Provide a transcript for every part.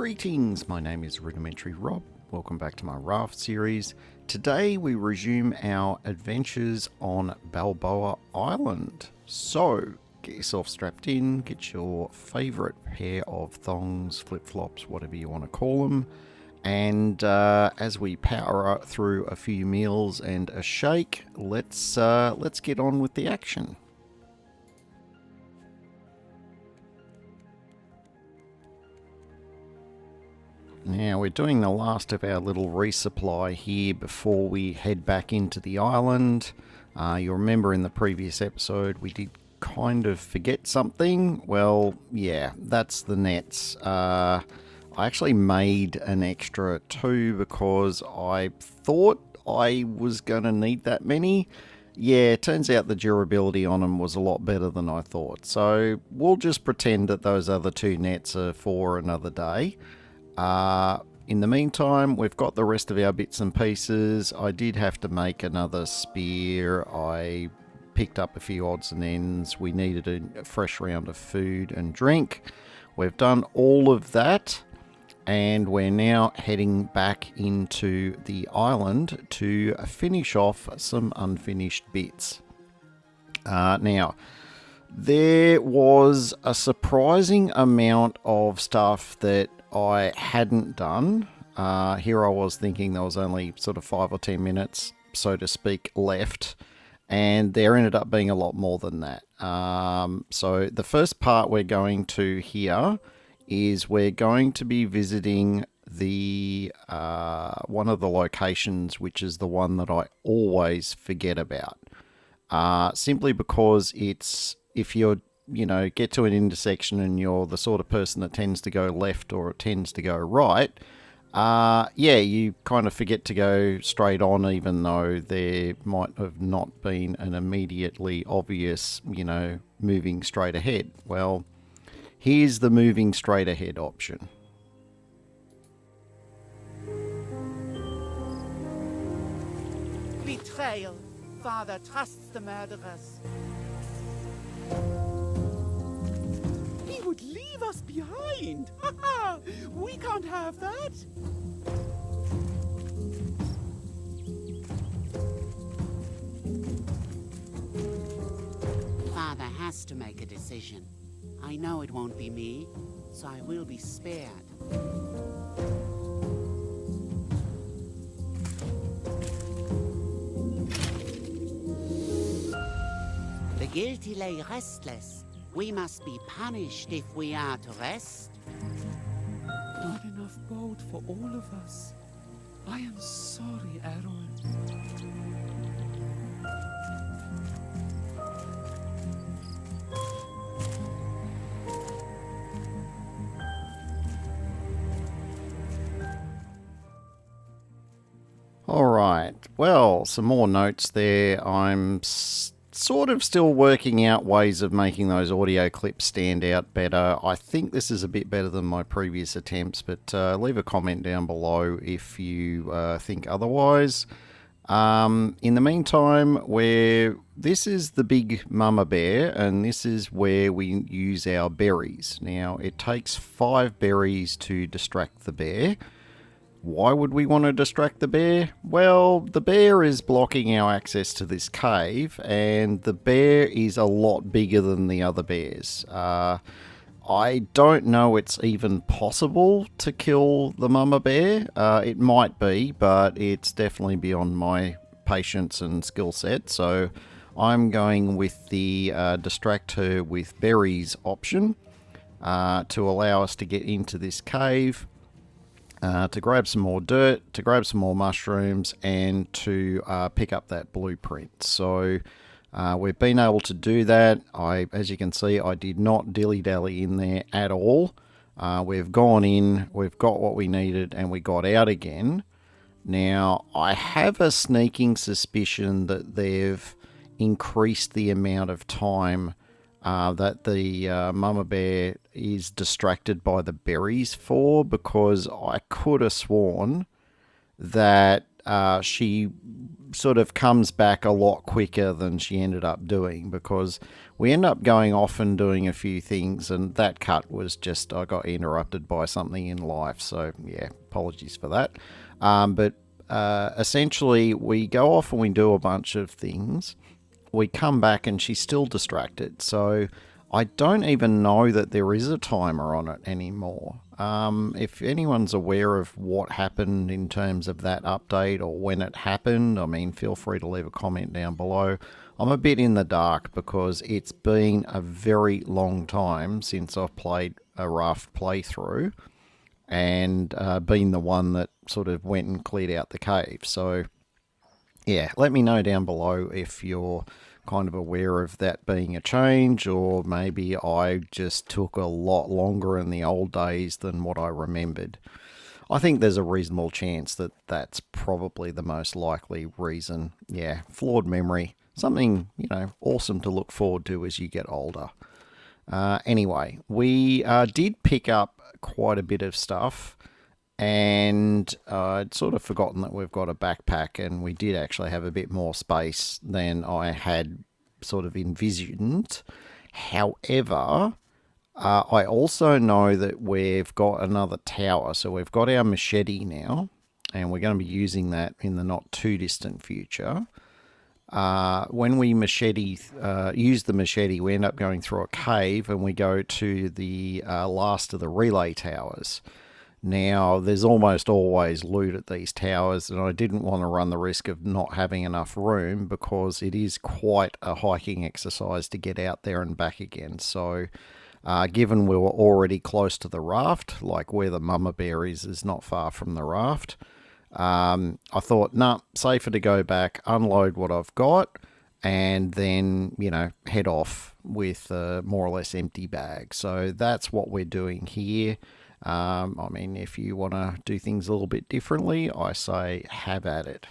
Greetings, my name is Rudimentary Rob. Welcome back to my Raft series. Today we resume our adventures on Balboa Island. So, get yourself strapped in, get your favourite pair of thongs, flip-flops, whatever you want to call them. And as we power through a few meals and a shake, let's get on with the action. Now we're doing the last of our little resupply here before we head back into the island. You'll remember in the previous episode we did kind of forget something. Well, yeah, that's the nets. I actually made an extra 2 because I thought I was going to need that many. Yeah, it turns out the durability on them was a lot better than I thought. So we'll just pretend that those other 2 nets are for another day. In the meantime, we've got the rest of our bits and pieces. I did have to make another spear. I picked up a few odds and ends. We needed a fresh round of food and drink. We've done all of that, and we're now heading back into the island to finish off some unfinished bits. Now, there was a surprising amount of stuff that I hadn't done. Here I was thinking there was only sort of 5 or 10 minutes, so to speak, left, and there ended up being a lot more than that. So the first part we're going to here is we're going to be visiting the one of the locations, which is the one that I always forget about. Simply because it's, if you're get to an intersection and you're the sort of person that tends to go left or tends to go right, you kind of forget to go straight on, even though there might have not been an immediately obvious, moving straight ahead. Well, here's the moving straight ahead option. Betrayal. Father trusts the murderers. He would leave us behind. We can't have that. Father has to make a decision. I know it won't be me, so I will be spared. The guilty lay restless. We must be punished if we are to rest. Not enough boat for all of us. I am sorry, Errol. Alright, well, some more notes there. I'm sort of still working out ways of making those audio clips stand out better. I think this is a bit better than my previous attempts, but leave a comment down below if you think otherwise. In the meantime, this is the big mama bear, and this is where we use our berries. Now, it takes 5 berries to distract the bear. Why would we want to distract the bear? Well, the bear is blocking our access to this cave, and the bear is a lot bigger than the other bears. I don't know it's even possible to kill the mama bear. It might be, but it's definitely beyond my patience and skill set. So I'm going with the distract her with berries option to allow us to get into this cave. To grab some more dirt, to grab some more mushrooms, and to pick up that blueprint. So we've been able to do that. As you can see, I did not dilly-dally in there at all. We've gone in, we've got what we needed, and we got out again. Now, I have a sneaking suspicion that they've increased the amount of time that the mama bear is distracted by the berries for, because I could have sworn that she sort of comes back a lot quicker than she ended up doing, because we end up going off and doing a few things, and that cut was just, I got interrupted by something in life, so yeah, apologies for that. But essentially we go off and we do a bunch of things, we come back and she's still distracted, so I don't even know that there is a timer on it anymore. If anyone's aware of what happened in terms of that update or when it happened, I mean, feel free to leave a comment down below. I'm a bit in the dark because it's been a very long time since I've played a Raft playthrough and been the one that sort of went and cleared out the cave. So yeah, let me know down below if you're kind of aware of that being a change, or maybe I just took a lot longer in the old days than what I remembered. I think there's a reasonable chance that that's probably the most likely reason. Yeah, flawed memory. Something, awesome to look forward to as you get older. Anyway, we did pick up quite a bit of stuff, and I'd sort of forgotten that we've got a backpack, and we did actually have a bit more space than I had sort of envisioned. However, I also know that we've got another tower, so we've got our machete now, and we're going to be using that in the not too distant future. When we use the machete, we end up going through a cave, and we go to the last of the relay towers. Now, there's almost always loot at these towers, and I didn't want to run the risk of not having enough room, because it is quite a hiking exercise to get out there and back again. So, given we were already close to the raft, like where the mama bear is not far from the raft, I thought, nah, safer to go back, unload what I've got, and then, head off with a more or less empty bag. So that's what we're doing here. I mean, if you want to do things a little bit differently, I say have at it.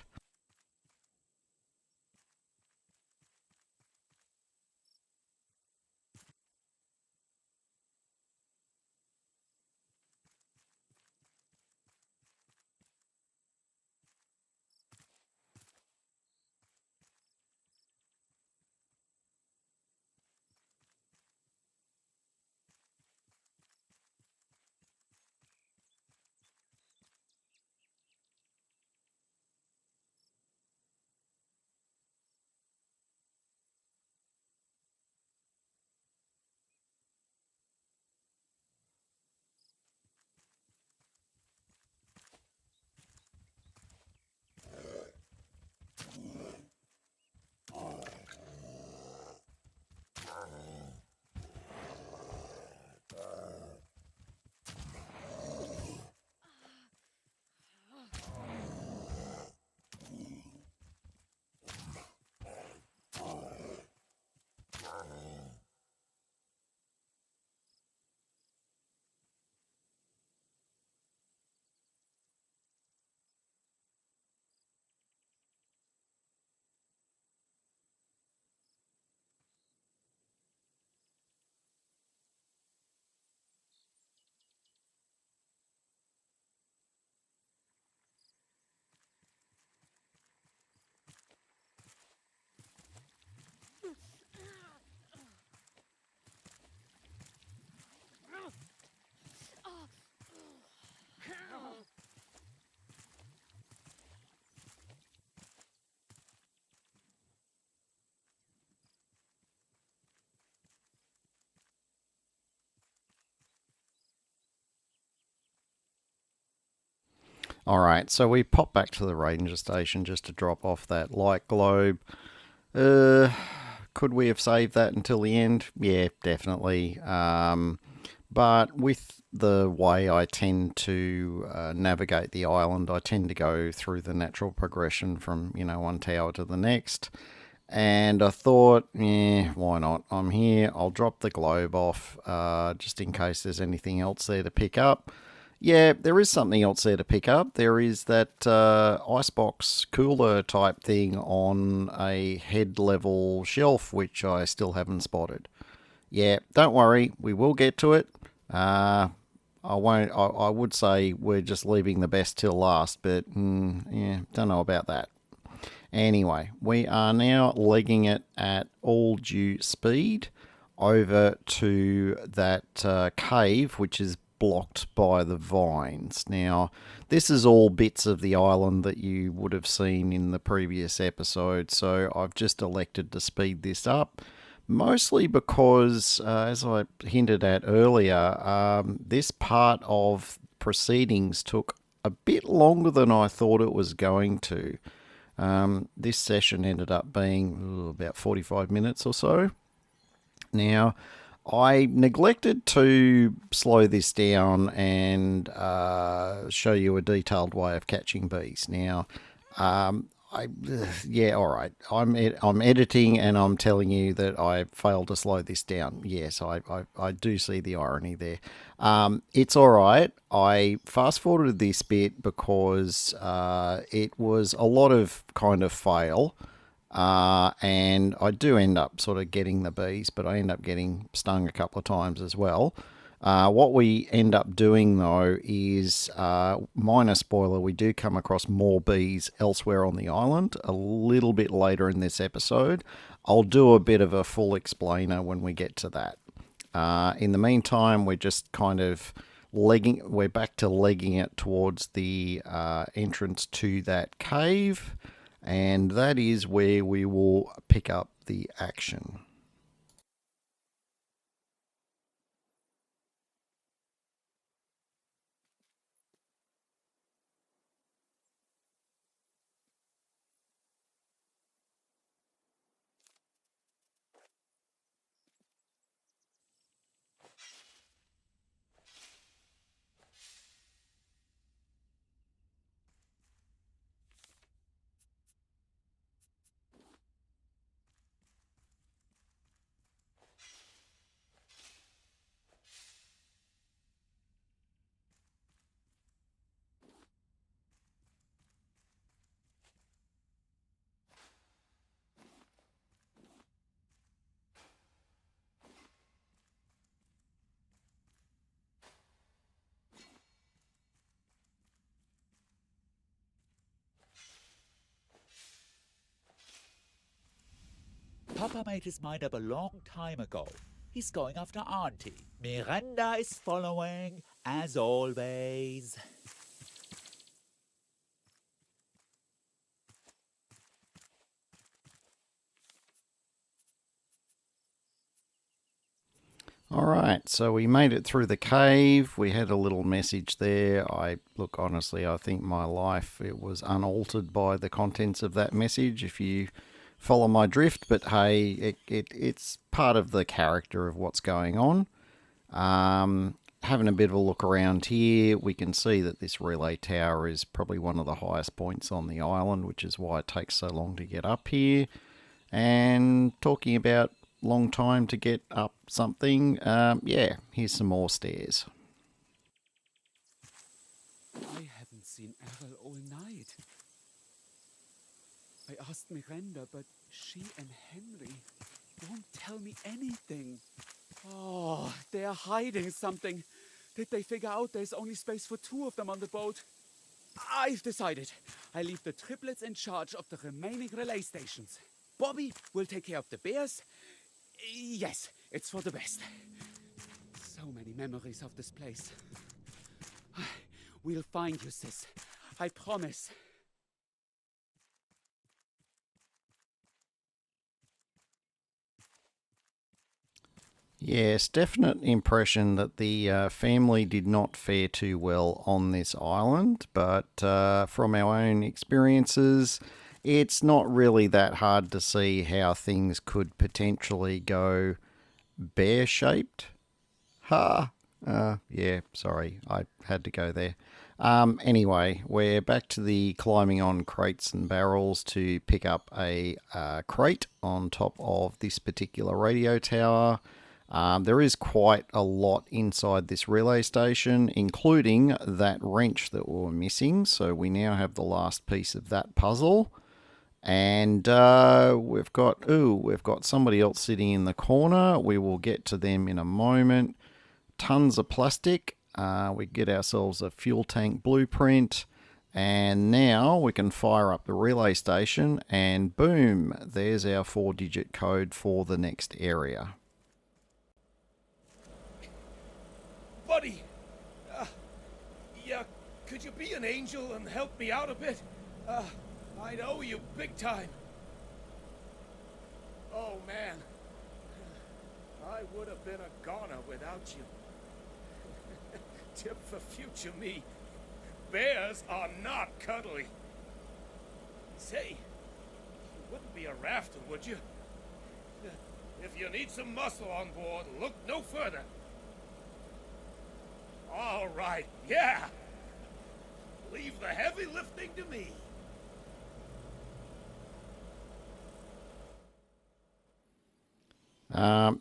Alright, so we pop back to the ranger station just to drop off that light globe. Could we have saved that until the end? Yeah, definitely. But with the way I tend to navigate the island, I tend to go through the natural progression from, one tower to the next. And I thought, why not? I'm here. I'll drop the globe off just in case there's anything else there to pick up. Yeah, there is something else there to pick up. There is that icebox cooler type thing on a head level shelf, which I still haven't spotted. Yeah, don't worry, we will get to it. I won't. I would say we're just leaving the best till last, but yeah, don't know about that. Anyway, we are now legging it at all due speed over to that cave, which is blocked by the vines. Now, this is all bits of the island that you would have seen in the previous episode, so I've just elected to speed this up. Mostly because, as I hinted at earlier, this part of proceedings took a bit longer than I thought it was going to. This session ended up being about 45 minutes or so. Now, I neglected to slow this down and show you a detailed way of catching bees. Now, yeah, all right. I'm editing and I'm telling you that I failed to slow this down. Yes, I do see the irony there. It's all right. I fast forwarded this bit because it was a lot of kind of fail. And I do end up sort of getting the bees, but I end up getting stung a couple of times as well. What we end up doing though is, minor spoiler, we do come across more bees elsewhere on the island a little bit later in this episode. I'll do a bit of a full explainer when we get to that. In the meantime, we're just kind of we're back to legging it towards the entrance to that cave. And that is where we will pick up the action. Papa made his mind up a long time ago. He's going after Auntie. Miranda is following, as always. All right, so we made it through the cave. We had a little message there. Look, honestly, I think my life, it was unaltered by the contents of that message, if you follow my drift. But hey, it's part of the character of what's going on. Having a bit of a look around here, we can see that this relay tower is probably one of the highest points on the island, which is why it takes so long to get up here. And talking about long time to get up something, yeah, here's some more stairs. I haven't seen Errol all night. I asked Miranda, but she and Henry won't tell me anything. Oh, they're hiding something. Did they figure out there's only space for 2 of them on the boat? I've decided. I leave the triplets in charge of the remaining relay stations. Bobby will take care of the bears. Yes, it's for the best. So many memories of this place. We'll find you, sis. I promise. Yes, definite impression that the family did not fare too well on this island, but from our own experiences, it's not really that hard to see how things could potentially go bear-shaped. Ha! Yeah, sorry, I had to go there. Anyway, we're back to the climbing on crates and barrels to pick up a crate on top of this particular radio tower. There is quite a lot inside this relay station, including that wrench that we were missing. So we now have the last piece of that puzzle. And we've got somebody else sitting in the corner. We will get to them in a moment. Tons of plastic. we get ourselves a fuel tank blueprint, and now we can fire up the relay station, and boom, there's our 4-digit code for the next area. Buddy! Yeah, could you be an angel and help me out a bit? I owe you big time. Oh, man. I would have been a goner without you. Tip for future me. Bears are not cuddly. Say, you wouldn't be a rafter, would you? If you need some muscle on board, look no further. All right, yeah. Leave the heavy lifting to me.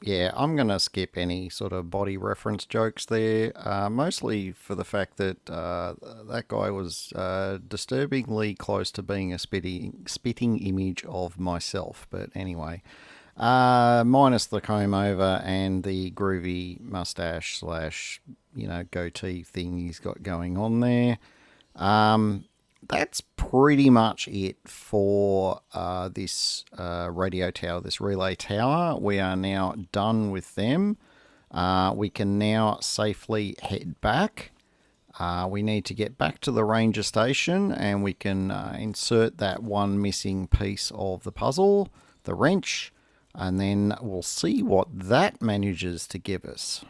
Yeah, I'm going to skip any sort of body reference jokes there, mostly for the fact that that guy was disturbingly close to being a spitting image of myself. But anyway, minus the comb over and the groovy mustache / goatee thing he's got going on there. That's pretty much it for this radio tower, this relay tower. We are now done with them. We can now safely head back. We need to get back to the ranger station, and we can insert that one missing piece of the puzzle, the wrench, and then we'll see what that manages to give us.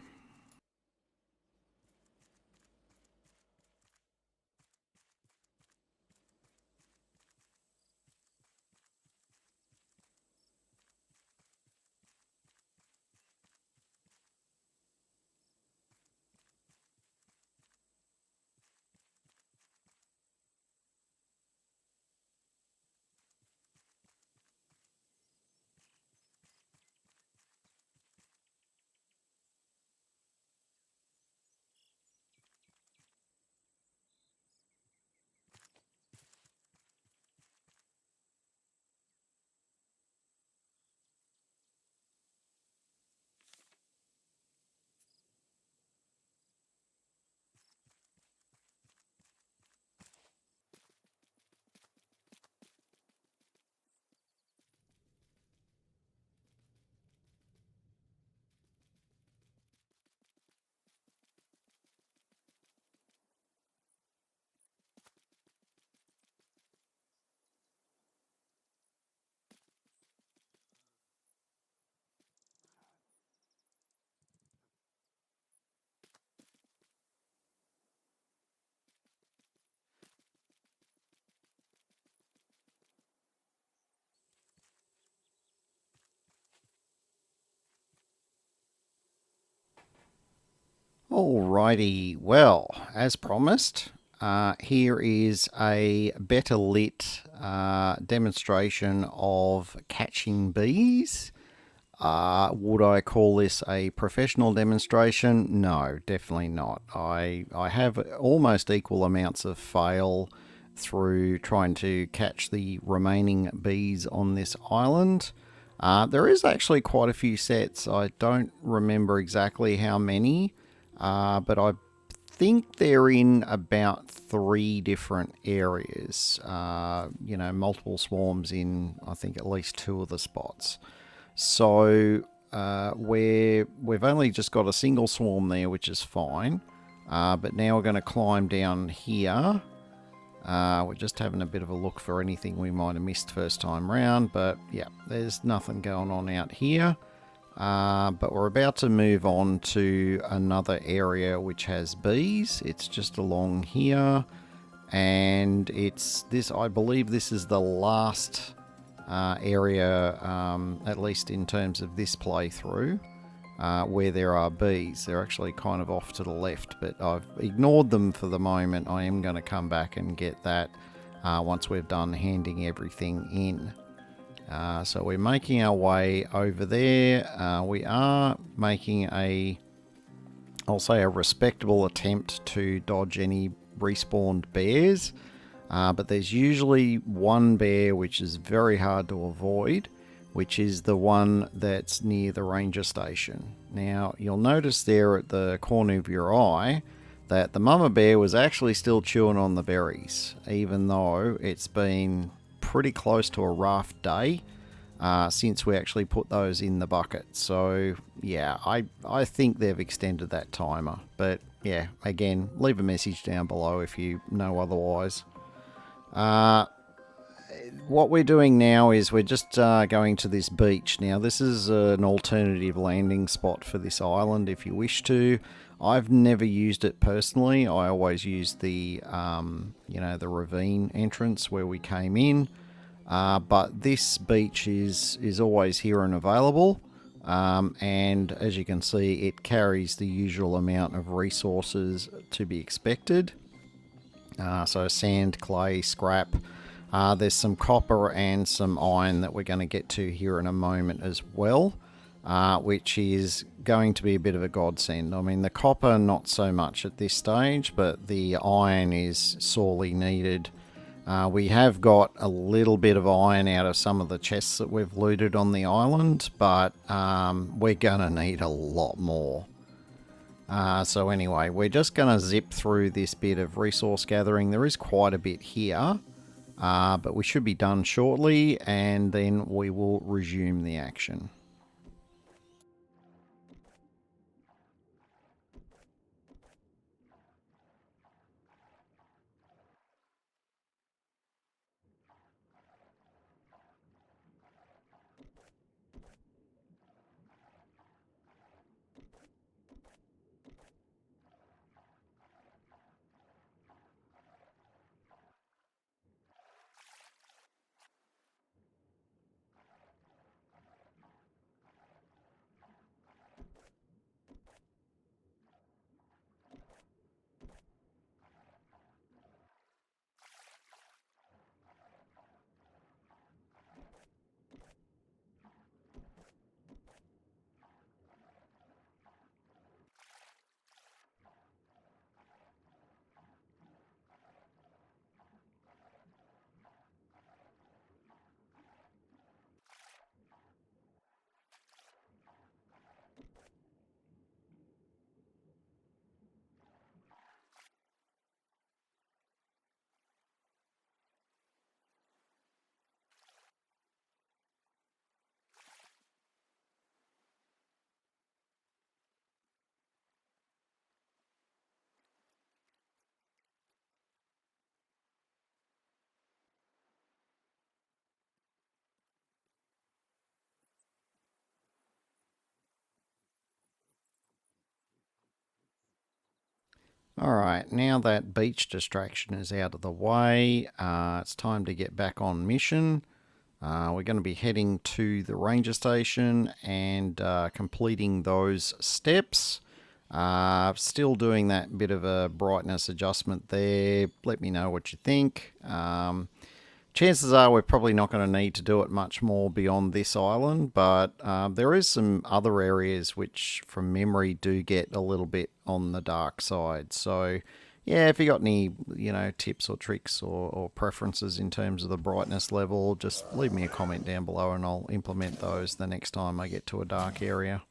Alrighty, well, as promised, here is a better lit demonstration of catching bees. Would I call this a professional demonstration? No, definitely not. I have almost equal amounts of fail through trying to catch the remaining bees on this island. There is actually quite a few sets. I don't remember exactly how many. But I think they're in about 3 different areas. Multiple swarms in, I think, at least 2 of the spots. So we've only just got a single swarm there, which is fine. But now we're going to climb down here. We're just having a bit of a look for anything we might have missed first time round. But yeah, there's nothing going on out here. But we're about to move on to another area which has bees. It's just along here, and it's this. I believe this is the last area, at least in terms of this playthrough, where there are bees. They're actually kind of off to the left, but I've ignored them for the moment. I am going to come back and get that once we've done handing everything in. So we're making our way over there. We are making I'll say a respectable attempt to dodge any respawned bears. But there's usually one bear which is very hard to avoid, which is the one that's near the ranger station. Now, you'll notice there at the corner of your eye, that the mama bear was actually still chewing on the berries, even though it's been pretty close to a raft day since we actually put those in the bucket. So yeah, I think they've extended that timer. But yeah, again, leave a message down below if you know otherwise. What we're doing now is we're just going to this beach. Now, this is an alternative landing spot for this island if you wish to. I've never used it personally. I always use the, the ravine entrance where we came in. But this beach is always here and available. And as you can see, it carries the usual amount of resources to be expected. So sand, clay, scrap. There's some copper and some iron that we're going to get to here in a moment as well, which is going to be a bit of a godsend. I mean, the copper not so much at this stage, but the iron is sorely needed. We have got a little bit of iron out of some of the chests that we've looted on the island, but we're going to need a lot more. So anyway, we're just going to zip through this bit of resource gathering. There is quite a bit here. But we should be done shortly, and then we will resume the action. Alright, now that beach distraction is out of the way, it's time to get back on mission. We're going to be heading to the ranger station and completing those steps. Still doing that bit of a brightness adjustment there. Let me know what you think. Chances are we're probably not going to need to do it much more beyond this island, but there is some other areas which, from memory, do get a little bit on the dark side. So, yeah, if you got any, tips or tricks or preferences in terms of the brightness level, just leave me a comment down below and I'll implement those the next time I get to a dark area.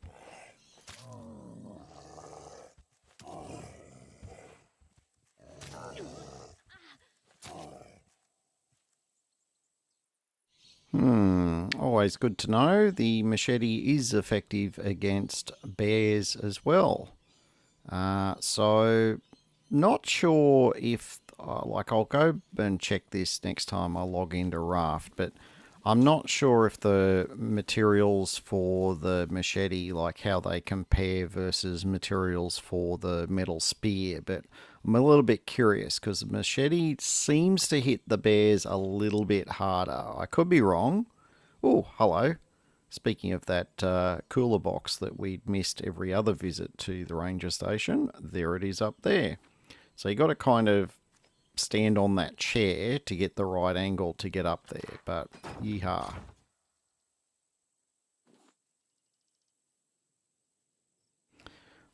Always good to know. The machete is effective against bears as well. So, not sure if, I'll go and check this next time I log into Raft, but I'm not sure if the materials for the machete, how they compare versus materials for the metal spear, but I'm a little bit curious because the machete seems to hit the bears a little bit harder. I could be wrong. Oh, hello. Speaking of that cooler box that we'd missed every other visit to the ranger station, there it is up there. So you got to kind of stand on that chair to get the right angle to get up there, but yeehaw.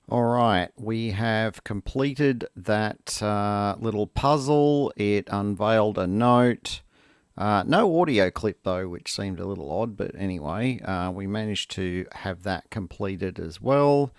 Alright, we have completed that little puzzle. It unveiled a note. No audio clip though, which seemed a little odd, but anyway, we managed to have that completed as well.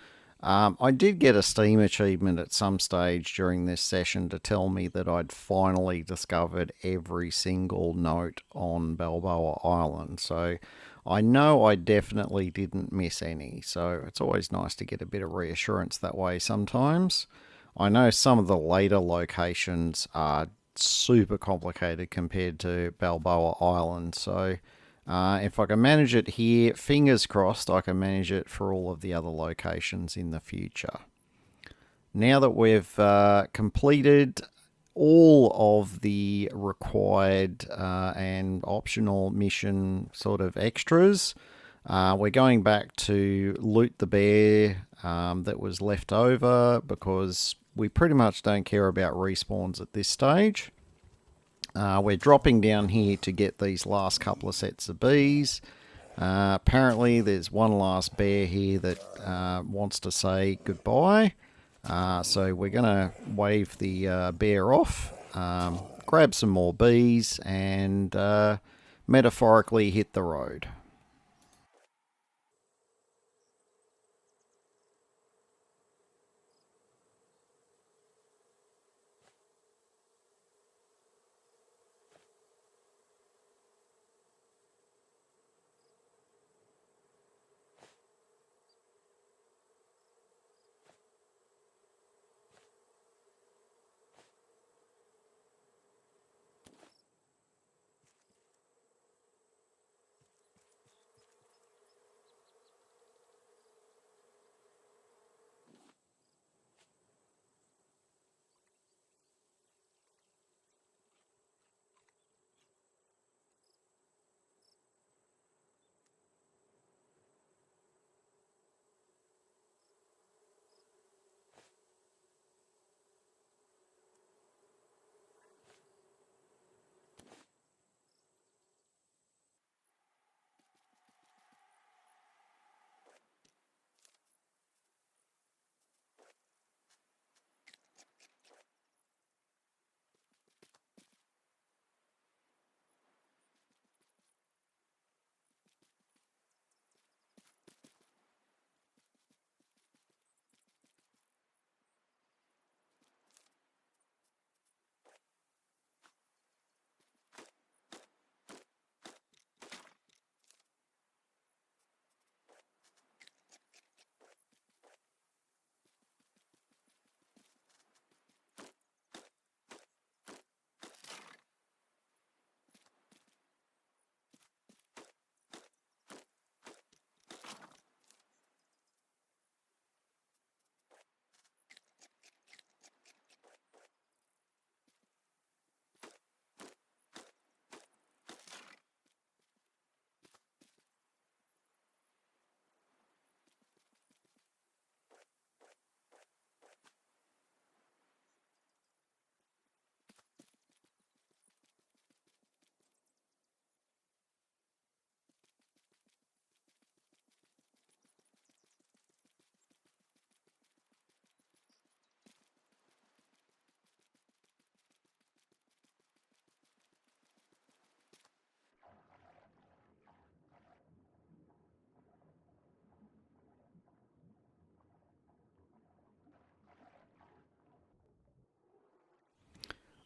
I did get a Steam achievement at some stage during this session to tell me that I'd finally discovered every single note on Balboa Island, so I know I definitely didn't miss any, so it's always nice to get a bit of reassurance that way sometimes. I know some of the later locations are super complicated compared to Balboa Island, so if I can manage it here, fingers crossed I can manage it for all of the other locations in the future. Now that we've completed all of the required and optional mission sort of extras, we're going back to loot the bear that was left over, because we pretty much don't care about respawns at this stage. We're dropping down here to get these last couple of sets of bees. Apparently there's one last bear here that wants to say goodbye. So we're going to wave the bear off, grab some more bees, and metaphorically hit the road.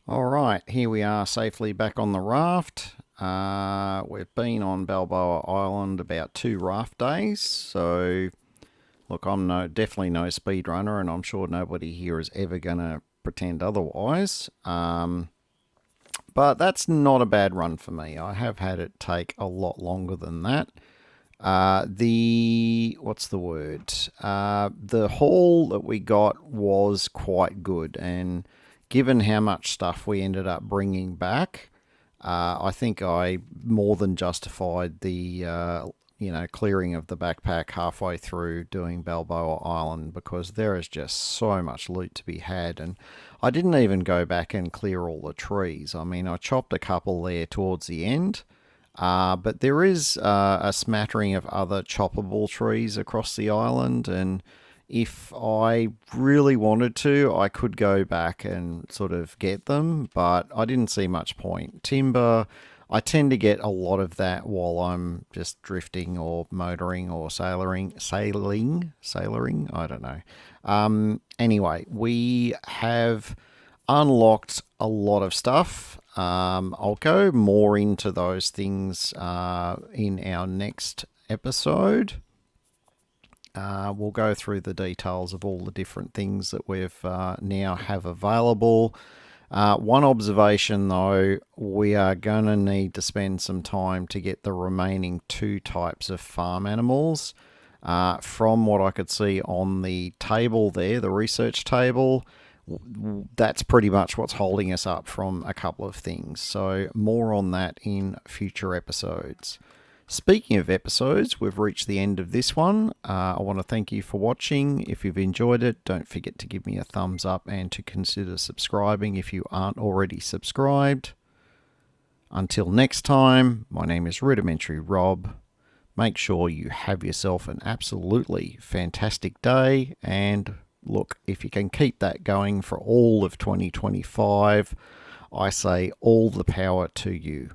Alright, here we are safely back on the raft. We've been on Balboa Island about 2 raft days, so look, I'm definitely no speedrunner, and I'm sure nobody here is ever going to pretend otherwise. But that's not a bad run for me. I have had it take a lot longer than that. What's the word? The haul that we got was quite good, and given how much stuff we ended up bringing back, I think I more than justified the clearing of the backpack halfway through doing Balboa Island, because there is just so much loot to be had. And I didn't even go back and clear all the trees. I mean, I chopped a couple there towards the end, but there is a smattering of other choppable trees across the island, and if I really wanted to, I could go back and sort of get them, but I didn't see much point. Timber, I tend to get a lot of that while I'm just drifting or motoring or sailing. I don't know. Anyway, we have unlocked a lot of stuff. I'll go more into those things in our next episode. We'll go through the details of all the different things that we've now have available. One observation though, we are going to need to spend some time to get the remaining 2 types of farm animals. From what I could see on the table there, the research table, that's pretty much what's holding us up from a couple of things. So more on that in future episodes. Speaking of episodes, we've reached the end of this one. I want to thank you for watching. If you've enjoyed it, don't forget to give me a thumbs up and to consider subscribing if you aren't already subscribed. Until next time, my name is Rudimentary Rob. Make sure you have yourself an absolutely fantastic day, and look, if you can keep that going for all of 2025, I say all the power to you.